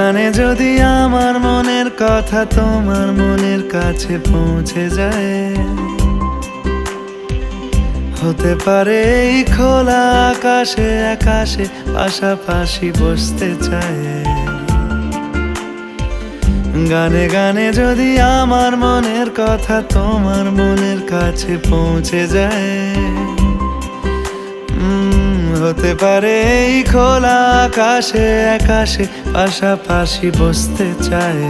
গানে যদি আমার মনের কথা তোমার মনের কাছে পৌঁছে যায়, হতে পারে এই খোলা আকাশে আকাশে পাশাপাশি বসতে চায়। গানে গানে যদি আমার মনের কথা তোমার মনের কাছে পৌঁছে যায়, হতে পারে এই খোলা আকাশে আকাশে পাশাপাশি বসতে চায়।